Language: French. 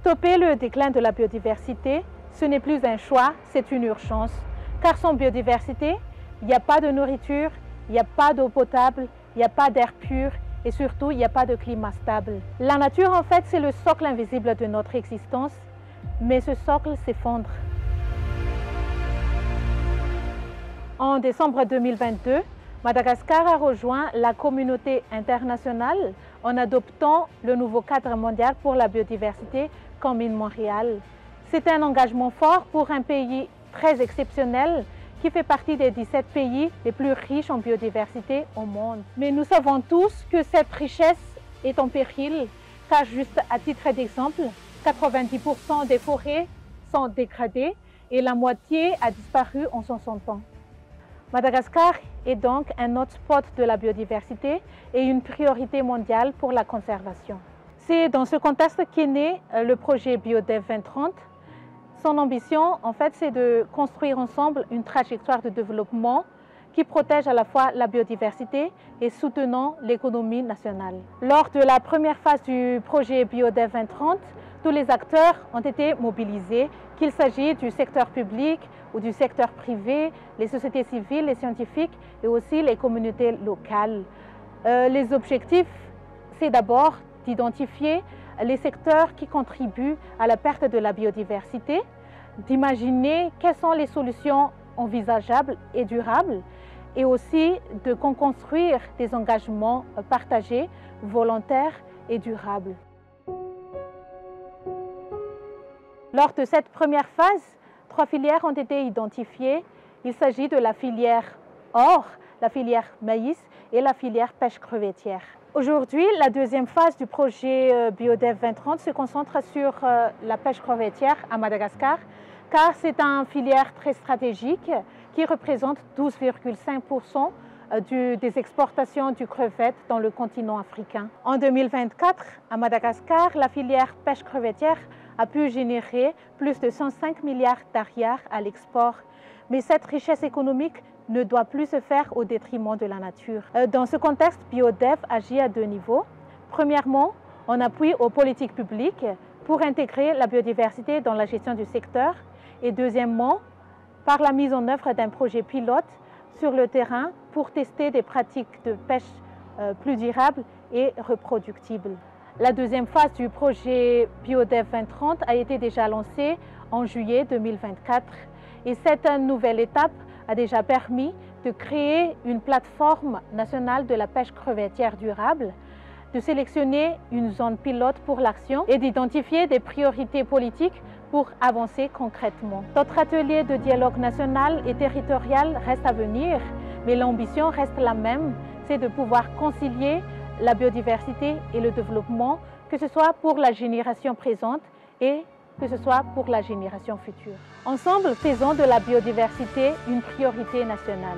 Stopper le déclin de la biodiversité, ce n'est plus un choix, c'est une urgence. Car sans biodiversité, il n'y a pas de nourriture, il n'y a pas d'eau potable, il n'y a pas d'air pur et surtout, il n'y a pas de climat stable. La nature, en fait, c'est le socle invisible de notre existence, mais ce socle s'effondre. En décembre 2022, Madagascar a rejoint la communauté internationale en adoptant le nouveau cadre mondial pour la biodiversité comme in Montréal. C'est un engagement fort pour un pays très exceptionnel qui fait partie des 17 pays les plus riches en biodiversité au monde. Mais nous savons tous que cette richesse est en péril, car juste à titre d'exemple, 90% des forêts sont dégradées et la moitié a disparu en 60 ans. Madagascar est donc un hotspot de la biodiversité et une priorité mondiale pour la conservation. C'est dans ce contexte qu'est né le projet BioDev 2030. Son ambition, en fait, c'est de construire ensemble une trajectoire de développement qui protège à la fois la biodiversité et soutenant l'économie nationale. Lors de la première phase du projet BioDev 2030, tous les acteurs ont été mobilisés, qu'il s'agisse du secteur public ou du secteur privé, les sociétés civiles, les scientifiques et aussi les communautés locales. Les objectifs, c'est d'abord d'identifier les secteurs qui contribuent à la perte de la biodiversité, d'imaginer quelles sont les solutions envisageables et durables et aussi de construire des engagements partagés, volontaires et durables. Lors de cette première phase, 3 filières ont été identifiées. Il s'agit de la filière or, la filière maïs et la filière pêche crevettière. Aujourd'hui, la deuxième phase du projet BioDev 2030 se concentre sur la pêche crevettière à Madagascar, car c'est une filière très stratégique qui représente 12,5% des exportations du crevette dans le continent africain. En 2024, à Madagascar, la filière pêche crevettière a pu générer plus de 105 milliards d'ariars à l'export. Mais cette richesse économique ne doit plus se faire au détriment de la nature. Dans ce contexte, BioDev agit à 2 niveaux. Premièrement, on appuie aux politiques publiques pour intégrer la biodiversité dans la gestion du secteur. Et deuxièmement, par la mise en œuvre d'un projet pilote sur le terrain pour tester des pratiques de pêche plus durables et reproductibles. La deuxième phase du projet BioDev 2030 a été déjà lancée en juillet 2024 et cette nouvelle étape a déjà permis de créer une plateforme nationale de la pêche crevettière durable, de sélectionner une zone pilote pour l'action et d'identifier des priorités politiques pour avancer concrètement. D'autres ateliers de dialogue national et territorial restent à venir, mais l'ambition reste la même, c'est de pouvoir concilier la biodiversité et le développement, que ce soit pour la génération présente et que ce soit pour la génération future. Ensemble, faisons de la biodiversité une priorité nationale.